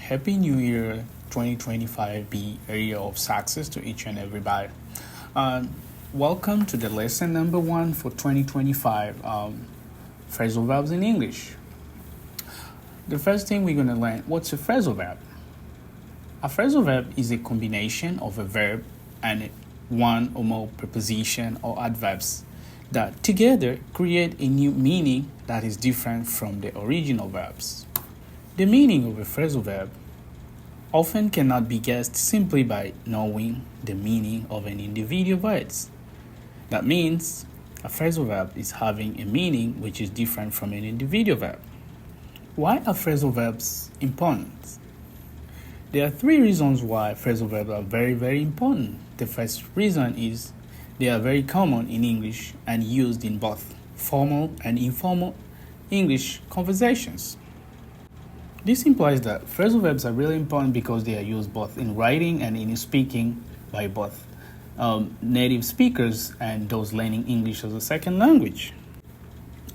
Happy New Year 2025 be a year of success to each and everybody. Welcome to the lesson number 1 for 2025, phrasal verbs in English. The first thing we're going to learn, what's a phrasal verb? A phrasal verb is a combination of a verb and one or more preposition or adverbs that together create a new meaning that is different from the original verbs. The meaning of a phrasal verb often cannot be guessed simply by knowing the meaning of an individual word. That means a phrasal verb is having a meaning which is different from an individual verb. Why are phrasal verbs important? There are 3 reasons why phrasal verbs are very, very important. The first reason is they are very common in English and used in both formal and informal English conversations. This implies that phrasal verbs are really important because they are used both in writing and in speaking by both native speakers and those learning English as a second language.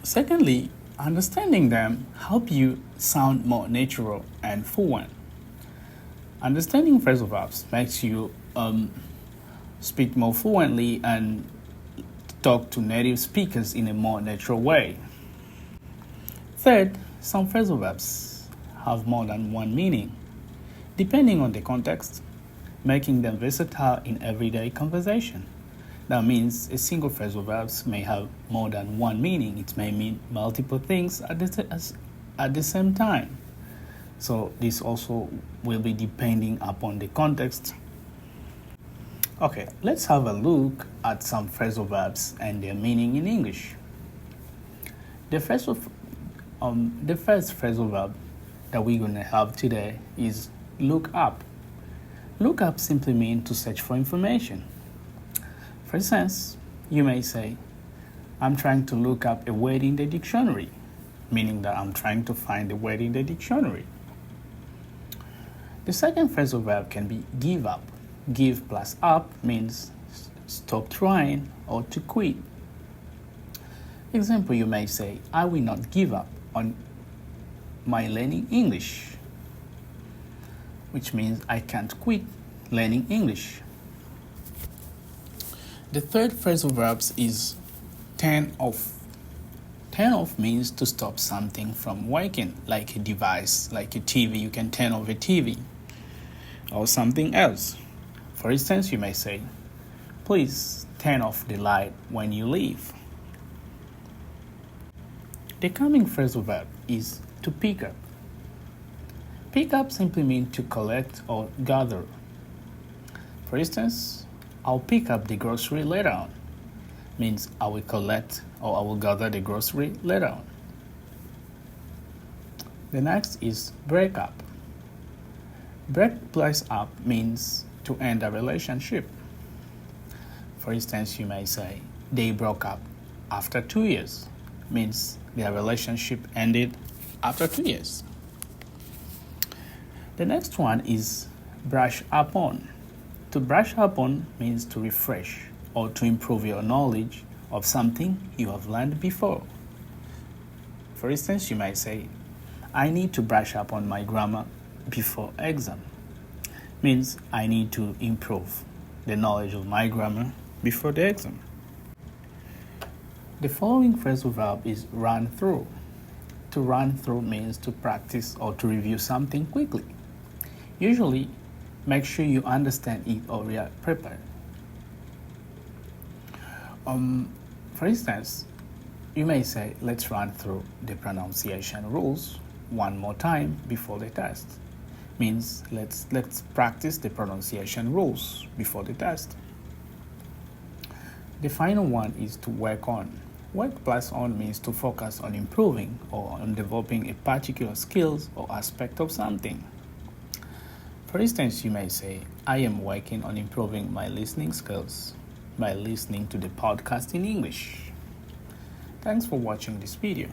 Secondly, understanding them help you sound more natural and fluent. Understanding phrasal verbs makes you speak more fluently and talk to native speakers in a more natural way. Third, some phrasal verbs have more than one meaning, depending on the context, making them versatile in everyday conversation. That means a single phrasal verb may have more than one meaning. It may mean multiple things at the same time. So this also will be depending upon the context. Okay, let's have a look at some phrasal verbs and their meaning in English. The first phrasal verb that we're going to have today is look up. Look up simply means to search for information. For instance, you may say, I'm trying to look up a word in the dictionary, meaning that I'm trying to find a word in the dictionary. The second phrasal verb can be give up. Give plus up means stop trying or to quit. Example, you may say, I will not give up on my learning English, which means I can't quit learning English. The third phrasal verb is turn off. Turn off means to stop something from working, like a device, like a TV. You can turn off a TV or something else. For instance, you may say, please turn off the light when you leave. The coming phrasal verb is to pick up. Pick up simply means to collect or gather. For instance, I'll pick up the grocery later on. Means I will collect or I will gather the grocery later on. The next is break up. Break plus up means to end a relationship. For instance, you may say, they broke up after 2 years. Means their relationship ended after 2 years. The next one is brush up on. To brush up on means to refresh or to improve your knowledge of something you have learned before. For instance, you might say, I need to brush up on my grammar before exam. Means I need to improve the knowledge of my grammar before the exam. The following phrasal verb is run through. To run through means to practice or to review something quickly. Usually, make sure you understand it or you are prepared. For instance, you may say, let's run through the pronunciation rules one more time before the test. Means let's practice the pronunciation rules before the test. The final one is to work on. Work plus on means to focus on improving or on developing a particular skills or aspect of something. For instance, you may say, I am working on improving my listening skills by listening to the podcast in English. Thanks for watching this video.